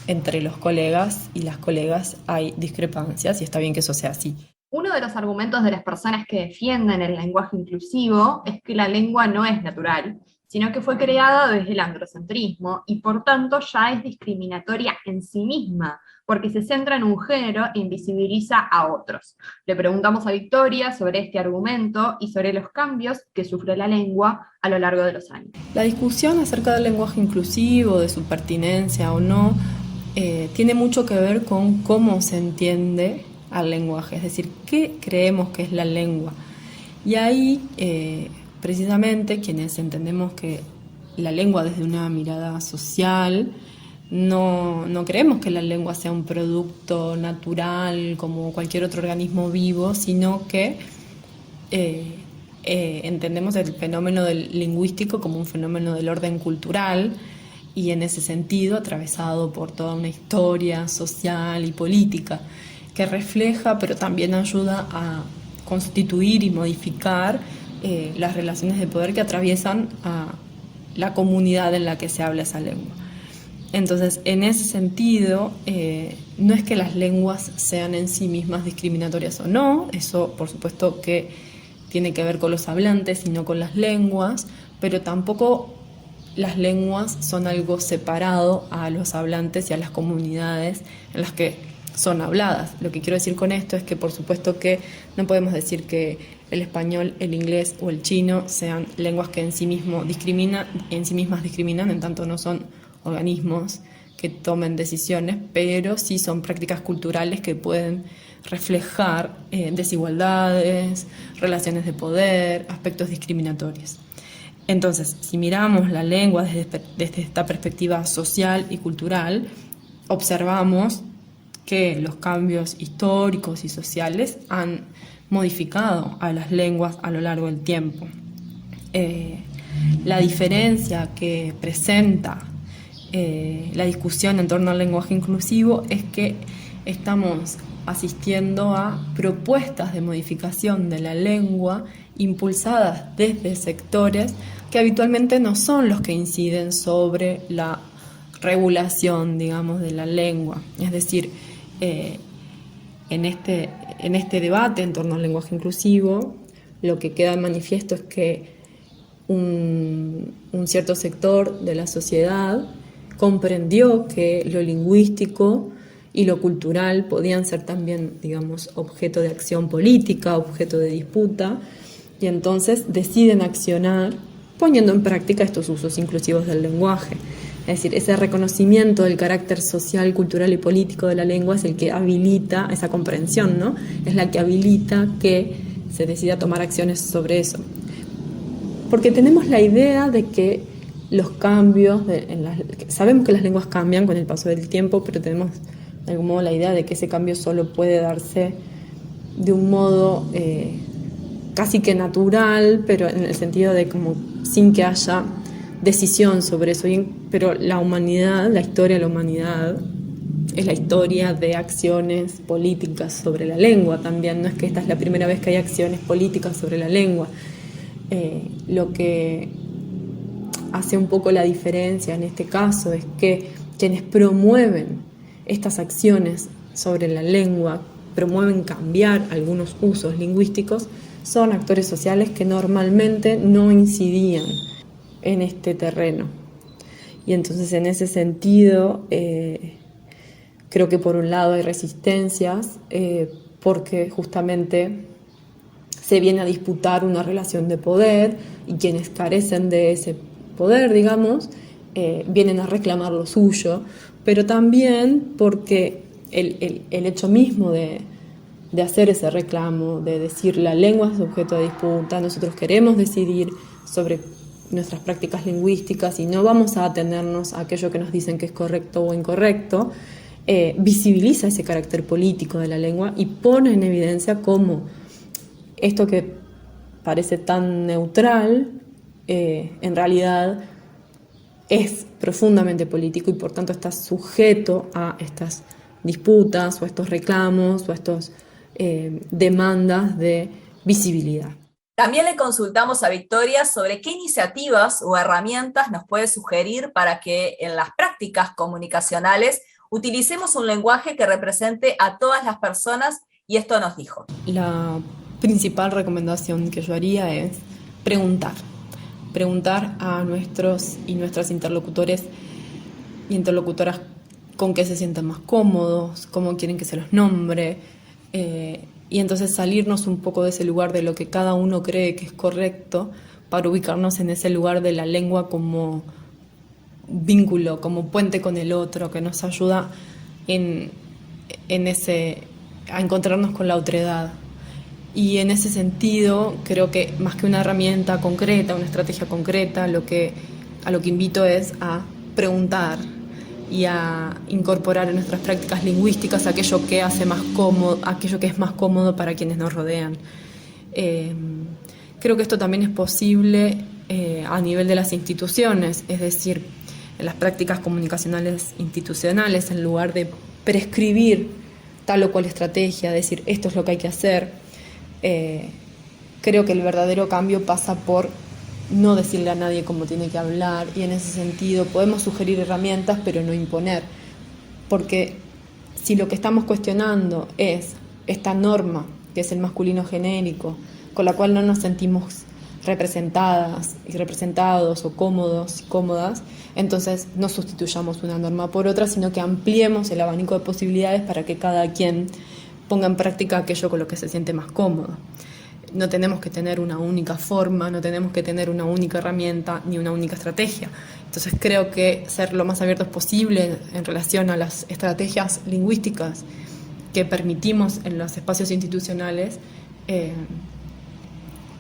entre los colegas y las colegas hay discrepancias y está bien que eso sea así. Uno de los argumentos de las personas que defienden el lenguaje inclusivo es que la lengua no es natural, sino que fue creada desde el androcentrismo y por tanto ya es discriminatoria en sí misma, porque se centra en un género e invisibiliza a otros. Le preguntamos a Victoria sobre este argumento y sobre los cambios que sufre la lengua a lo largo de los años. La discusión acerca del lenguaje inclusivo, de su pertinencia o no, tiene mucho que ver con cómo se entiende al lenguaje, es decir, qué creemos que es la lengua. Y ahí, precisamente, quienes entendemos que la lengua desde una mirada social, no creemos que la lengua sea un producto natural como cualquier otro organismo vivo, sino que entendemos el fenómeno del lingüístico como un fenómeno del orden cultural, y en ese sentido atravesado por toda una historia social y política que refleja, pero también ayuda a constituir y modificar las relaciones de poder que atraviesan a la comunidad en la que se habla esa lengua. Entonces, en ese sentido, no es que las lenguas sean en sí mismas discriminatorias o no, eso por supuesto que tiene que ver con los hablantes y no con las lenguas, pero tampoco las lenguas son algo separado a los hablantes y a las comunidades en las que son habladas. Lo que quiero decir con esto es que por supuesto que no podemos decir que el español, el inglés o el chino sean lenguas que en sí mismas discriminan, en tanto no son organismos que tomen decisiones, pero sí son prácticas culturales que pueden reflejar desigualdades, relaciones de poder, aspectos discriminatorios. Entonces, si miramos la lengua desde esta perspectiva social y cultural, observamos que los cambios históricos y sociales han modificado a las lenguas a lo largo del tiempo. La diferencia que presenta la discusión en torno al lenguaje inclusivo es que estamos asistiendo a propuestas de modificación de la lengua impulsadas desde sectores que habitualmente no son los que inciden sobre la regulación, digamos, de la lengua. Es decir, en este debate en torno al lenguaje inclusivo, lo que queda de manifiesto es que un cierto sector de la sociedad comprendió que lo lingüístico y lo cultural podían ser también, digamos, objeto de acción política, objeto de disputa, y entonces deciden accionar poniendo en práctica estos usos inclusivos del lenguaje. Es decir, ese reconocimiento del carácter social, cultural y político de la lengua es el que habilita esa comprensión, ¿no? Es la que habilita que se decida tomar acciones sobre eso. Porque tenemos la idea de que los cambios, sabemos que las lenguas cambian con el paso del tiempo, pero tenemos de algún modo la idea de que ese cambio solo puede darse de un modo casi que natural, pero en el sentido de como sin que haya decisión sobre eso. Pero la humanidad, la historia de la humanidad, es la historia de acciones políticas sobre la lengua también. No es que esta es la primera vez que hay acciones políticas sobre la lengua. Lo que hace un poco la diferencia en este caso es que quienes promueven estas acciones sobre la lengua, promueven cambiar algunos usos lingüísticos, son actores sociales que normalmente no incidían en este terreno. Y entonces en ese sentido creo que por un lado hay resistencias porque justamente se viene a disputar una relación de poder y quienes carecen de ese poder, digamos, vienen a reclamar lo suyo, pero también porque el hecho mismo de hacer ese reclamo, de decir la lengua es objeto de disputa, nosotros queremos decidir sobre nuestras prácticas lingüísticas y no vamos a atenernos a aquello que nos dicen que es correcto o incorrecto, visibiliza ese carácter político de la lengua y pone en evidencia cómo esto que parece tan neutral, en realidad es profundamente político y por tanto está sujeto a estas disputas o a estos reclamos o a estas demandas de visibilidad. También le consultamos a Victoria sobre qué iniciativas o herramientas nos puede sugerir para que en las prácticas comunicacionales utilicemos un lenguaje que represente a todas las personas, y esto nos dijo. La principal recomendación que yo haría es preguntar a nuestros y nuestras interlocutores y interlocutoras con qué se sienten más cómodos, cómo quieren que se los nombre, y entonces salirnos un poco de ese lugar de lo que cada uno cree que es correcto para ubicarnos en ese lugar de la lengua como vínculo, como puente con el otro, que nos ayuda a encontrarnos con la otredad. Y en ese sentido, creo que más que una herramienta concreta, una estrategia concreta, a lo que invito es a preguntar y a incorporar en nuestras prácticas lingüísticas aquello que hace más cómodo, aquello que es más cómodo para quienes nos rodean. Creo que esto también es posible a nivel de las instituciones, es decir, en las prácticas comunicacionales institucionales, en lugar de prescribir tal o cual estrategia, decir esto es lo que hay que hacer. Creo que el verdadero cambio pasa por no decirle a nadie cómo tiene que hablar, y en ese sentido podemos sugerir herramientas pero no imponer, porque si lo que estamos cuestionando es esta norma que es el masculino genérico, con la cual no nos sentimos representadas y representados o cómodos y cómodas, entonces no sustituyamos una norma por otra, sino que ampliemos el abanico de posibilidades para que cada quien ponga en práctica aquello con lo que se siente más cómodo. No tenemos que tener una única forma, no tenemos que tener una única herramienta ni una única estrategia. Entonces creo que ser lo más abiertos posible en relación a las estrategias lingüísticas que permitimos en los espacios institucionales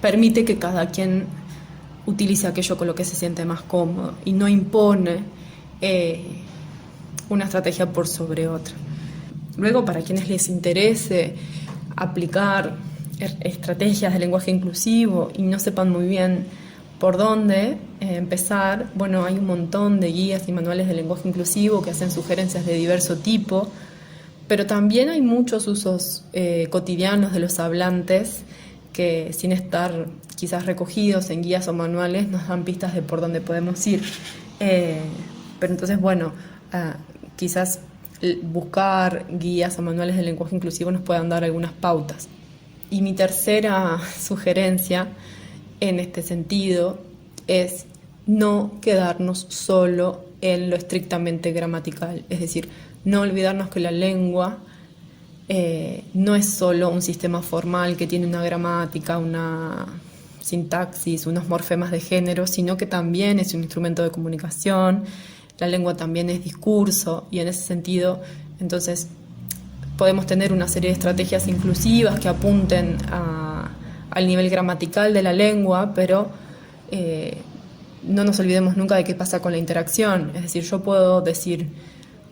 permite que cada quien utilice aquello con lo que se siente más cómodo y no impone una estrategia por sobre otra. Luego, para quienes les interese aplicar estrategias de lenguaje inclusivo y no sepan muy bien por dónde empezar, bueno, hay un montón de guías y manuales de lenguaje inclusivo que hacen sugerencias de diverso tipo, pero también hay muchos usos cotidianos de los hablantes que, sin estar quizás recogidos en guías o manuales, nos dan pistas de por dónde podemos ir. Pero entonces, bueno, quizás buscar guías o manuales de lenguaje inclusivo nos puedan dar algunas pautas. Y mi tercera sugerencia en este sentido es no quedarnos solo en lo estrictamente gramatical. Es decir, no olvidarnos que la lengua no es solo un sistema formal que tiene una gramática, una sintaxis, unos morfemas de género, sino que también es un instrumento de comunicación. La lengua también es discurso, y en ese sentido, entonces, podemos tener una serie de estrategias inclusivas que apunten al nivel gramatical de la lengua, pero no nos olvidemos nunca de qué pasa con la interacción. Es decir, yo puedo decir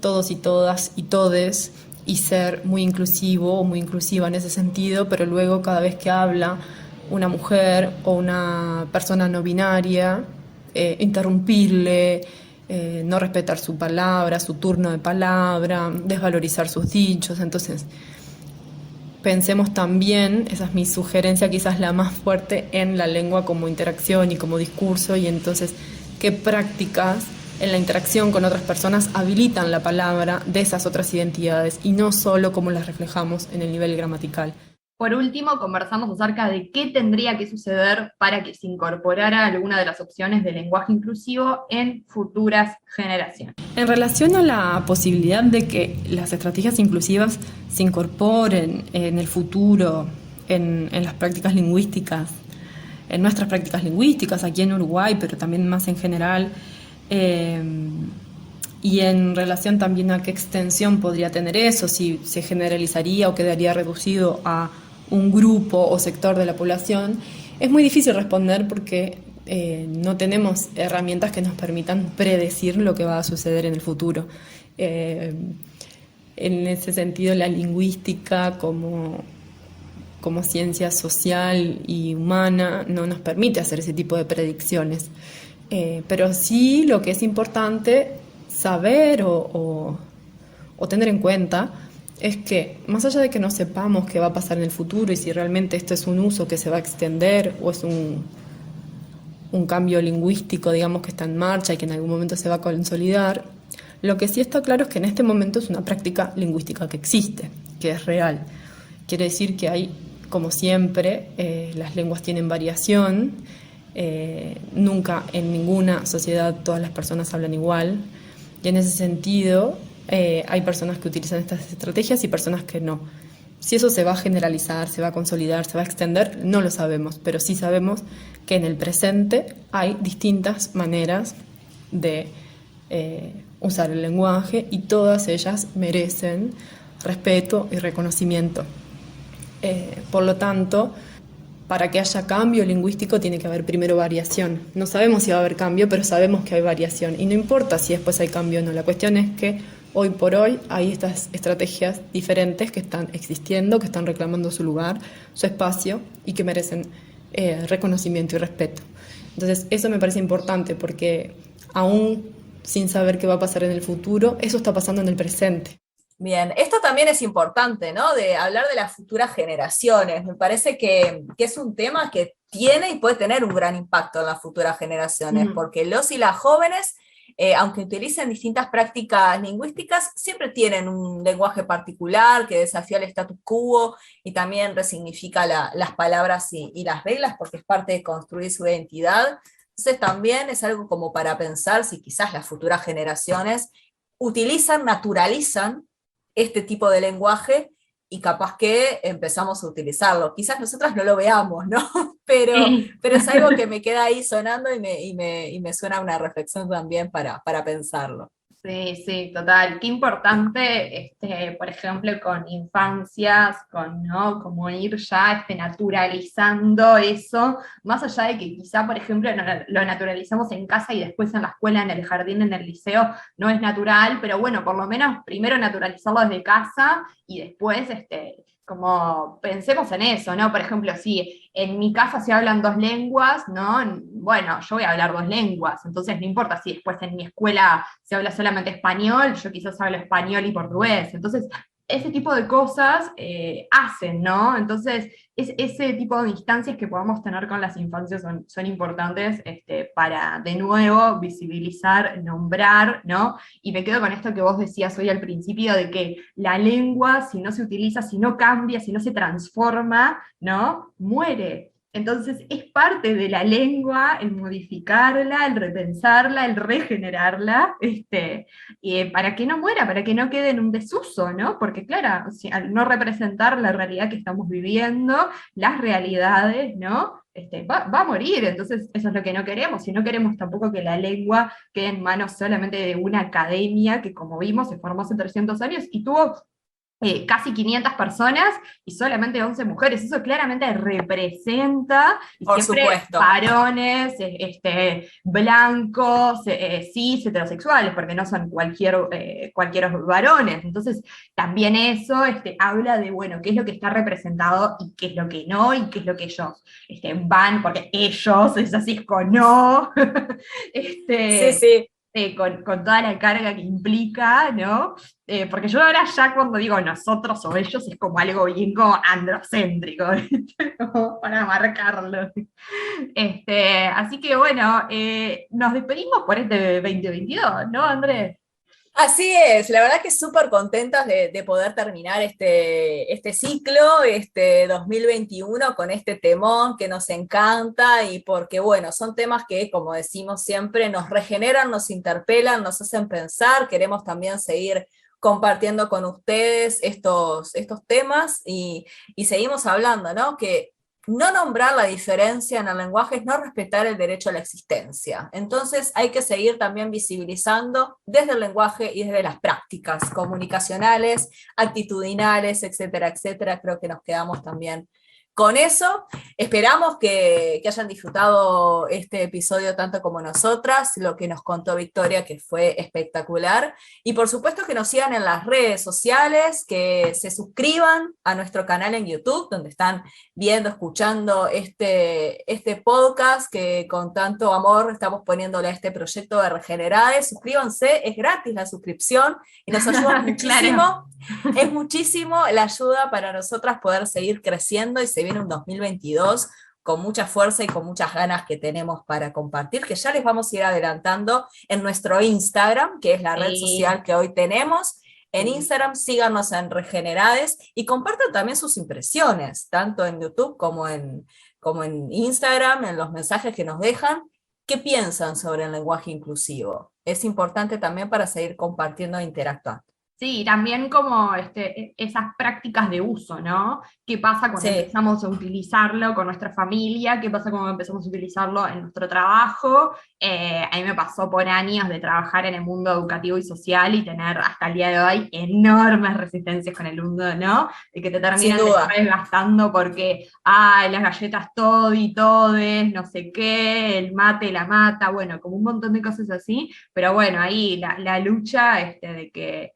todos y todas y todes y ser muy inclusivo o muy inclusiva en ese sentido, pero luego cada vez que habla una mujer o una persona no binaria, interrumpirle, no respetar su palabra, su turno de palabra, desvalorizar sus dichos. Entonces, pensemos también, esa es mi sugerencia quizás la más fuerte, en la lengua como interacción y como discurso, y entonces qué prácticas en la interacción con otras personas habilitan la palabra de esas otras identidades y no solo como las reflejamos en el nivel gramatical. Por último, conversamos acerca de qué tendría que suceder para que se incorporara alguna de las opciones de lenguaje inclusivo en futuras generaciones. En relación a la posibilidad de que las estrategias inclusivas se incorporen en el futuro en las prácticas lingüísticas, en nuestras prácticas lingüísticas aquí en Uruguay, pero también más en general, y en relación también a qué extensión podría tener eso, si se generalizaría o quedaría reducido a un grupo o sector de la población, es muy difícil responder porque no tenemos herramientas que nos permitan predecir lo que va a suceder en el futuro. En ese sentido, la lingüística como ciencia social y humana no nos permite hacer ese tipo de predicciones. Pero sí, lo que es importante saber o tener en cuenta es que, más allá de que no sepamos qué va a pasar en el futuro y si realmente esto es un uso que se va a extender o es un cambio lingüístico, digamos, que está en marcha y que en algún momento se va a consolidar, lo que sí está claro es que en este momento es una práctica lingüística que existe, que es real. Quiere decir que hay, como siempre, las lenguas tienen variación. Nunca en ninguna sociedad todas las personas hablan igual, y en ese sentido hay personas que utilizan estas estrategias y personas que no. Si eso se va a generalizar, se va a consolidar, se va a extender, no lo sabemos, pero sí sabemos que en el presente hay distintas maneras de usar el lenguaje y todas ellas merecen respeto y reconocimiento. Por lo tanto, para que haya cambio lingüístico tiene que haber primero variación. No sabemos si va a haber cambio, pero sabemos que hay variación. Y no importa si después hay cambio o no. La cuestión es que hoy por hoy hay estas estrategias diferentes que están existiendo, que están reclamando su lugar, su espacio y que merecen reconocimiento y respeto. Entonces, eso me parece importante porque aún sin saber qué va a pasar en el futuro, eso está pasando en el presente. Bien, esto también es importante, ¿no? De hablar de las futuras generaciones. Me parece que es un tema que tiene y puede tener un gran impacto en las futuras generaciones, porque los y las jóvenes, aunque utilicen distintas prácticas lingüísticas, siempre tienen un lenguaje particular que desafía el status quo y también resignifica las palabras y las reglas, porque es parte de construir su identidad. Entonces también es algo como para pensar si quizás las futuras generaciones utilizan, naturalizan este tipo de lenguaje y capaz que empezamos a utilizarlo. Quizás nosotras no lo veamos, ¿no? Pero es algo que me queda ahí sonando y me suena una reflexión también para pensarlo. Sí, sí, total. Qué importante, por ejemplo, con infancias, ¿no? Como ir ya naturalizando eso, más allá de que quizá, por ejemplo, lo naturalizamos en casa y después en la escuela, en el jardín, en el liceo, no es natural, pero bueno, por lo menos primero naturalizarlo desde casa y después, como pensemos en eso, ¿no? Por ejemplo, si en mi casa se hablan dos lenguas, ¿no? Bueno, yo voy a hablar dos lenguas, entonces no importa si después en mi escuela se habla solamente español, yo quizás hablo español y portugués, entonces ese tipo de cosas hacen, ¿no? Entonces, ese tipo de instancias que podamos tener con las infancias son importantes para, de nuevo, visibilizar, nombrar, ¿no? Y me quedo con esto que vos decías hoy al principio, de que la lengua, si no se utiliza, si no cambia, si no se transforma, ¿no? Muere. Entonces es parte de la lengua el modificarla, el repensarla, el regenerarla, para que no muera, para que no quede en un desuso, ¿no? Porque claro, al no representar la realidad que estamos viviendo, las realidades, ¿no? Va a morir, entonces eso es lo que no queremos, y no queremos tampoco que la lengua quede en manos solamente de una academia que, como vimos, se formó hace 300 años y tuvo casi 500 personas y solamente 11 mujeres. Eso claramente representa, y Por siempre supuesto. varones, blancos, cis, heterosexuales, porque no son cualquier varones. Entonces, también eso habla de, bueno, qué es lo que está representado y qué es lo que no, y qué es lo que ellos van, porque ellos, es así, con no. Sí, sí. Con toda la carga que implica, ¿no? Porque yo ahora ya cuando digo nosotros o ellos es como algo bien como androcéntrico, ¿viste? Como para marcarlo. Así que bueno, nos despedimos por este 2022, ¿no, Andrés? Así es, la verdad que súper contentas de poder terminar este ciclo, este 2021, con este temón que nos encanta, y porque, bueno, son temas que, como decimos siempre, nos regeneran, nos interpelan, nos hacen pensar. Queremos también seguir compartiendo con ustedes estos temas, y seguimos hablando, ¿no? Que no nombrar la diferencia en el lenguaje es no respetar el derecho a la existencia. Entonces hay que seguir también visibilizando desde el lenguaje y desde las prácticas comunicacionales, actitudinales, etcétera, etcétera. Creo que nos quedamos también con eso. Esperamos que hayan disfrutado este episodio tanto como nosotras, lo que nos contó Victoria, que fue espectacular. Y por supuesto que nos sigan en las redes sociales, que se suscriban a nuestro canal en YouTube, donde están viendo, escuchando este podcast que con tanto amor estamos poniéndole a este proyecto de Regenerades. Suscríbanse, es gratis la suscripción y nos ayuda muchísimo. Claro. Es muchísimo la ayuda para nosotras poder seguir creciendo, y se viene un 2022 con mucha fuerza y con muchas ganas que tenemos para compartir, que ya les vamos a ir adelantando en nuestro Instagram, que es la red social que hoy tenemos. En Instagram síganos en Regenerades y compartan también sus impresiones, tanto en YouTube como en Instagram, en los mensajes que nos dejan. ¿Qué piensan sobre el lenguaje inclusivo? Es importante también para seguir compartiendo e interactuando. Sí, también como esas prácticas de uso, ¿no? ¿Qué pasa cuando empezamos a utilizarlo con nuestra familia? ¿Qué pasa cuando empezamos a utilizarlo en nuestro trabajo? A mí me pasó por años de trabajar en el mundo educativo y social y tener hasta el día de hoy enormes resistencias con el mundo, ¿no? De que te terminan después gastando porque, las galletas todo y todes, no sé qué, el mate, la mata, bueno, como un montón de cosas así, pero bueno, ahí la lucha de que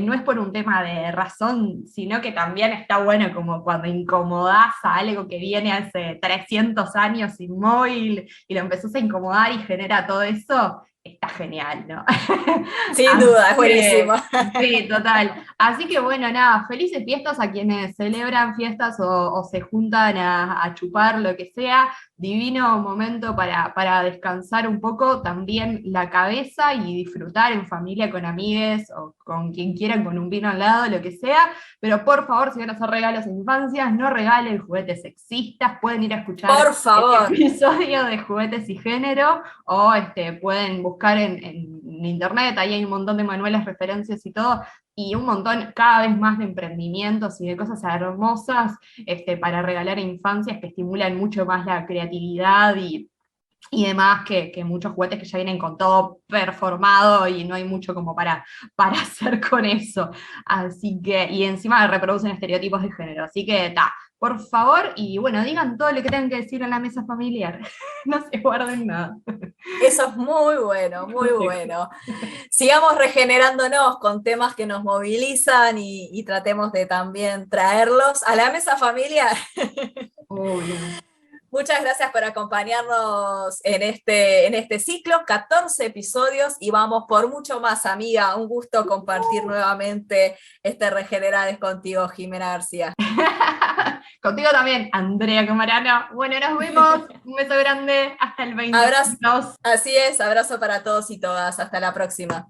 no es por un tema de razón, sino que también está bueno como cuando incomodás a algo que viene hace 300 años inmóvil y lo empezás a incomodar y genera todo eso, está genial, ¿no? Sin duda, es buenísimo. Sí, total. Así que bueno, nada, felices fiestas a quienes celebran fiestas o se juntan a chupar, lo que sea. Divino momento para descansar un poco también la cabeza y disfrutar en familia, con amigues o con quien quieran, con un vino al lado, lo que sea. Pero por favor, si van a hacer regalos a infancias, no regalen juguetes sexistas. Pueden ir a escuchar por favor el episodio de Juguetes y Género, o pueden buscar en internet, ahí hay un montón de manuales, referencias y todo, y un montón cada vez más de emprendimientos y de cosas hermosas para regalar a infancias, que estimulan mucho más la creatividad y demás, que muchos juguetes que ya vienen con todo performado y no hay mucho como para hacer con eso. Así que, y encima reproducen estereotipos de género. Así que por favor, y bueno, digan todo lo que tengan que decir en la mesa familiar. No se guarden nada. Eso es muy bueno, muy bueno. Sigamos regenerándonos con temas que nos movilizan, y tratemos de también traerlos a la mesa familiar. Muchas gracias por acompañarnos en este ciclo, 14 episodios, y vamos por mucho más, amiga. Un gusto compartir nuevamente este Regenerades contigo, Jimena García. Contigo también, Andrea Camarano. Bueno, nos vemos. Un beso grande. Hasta el 20. Abrazo, así es, abrazo para todos y todas. Hasta la próxima.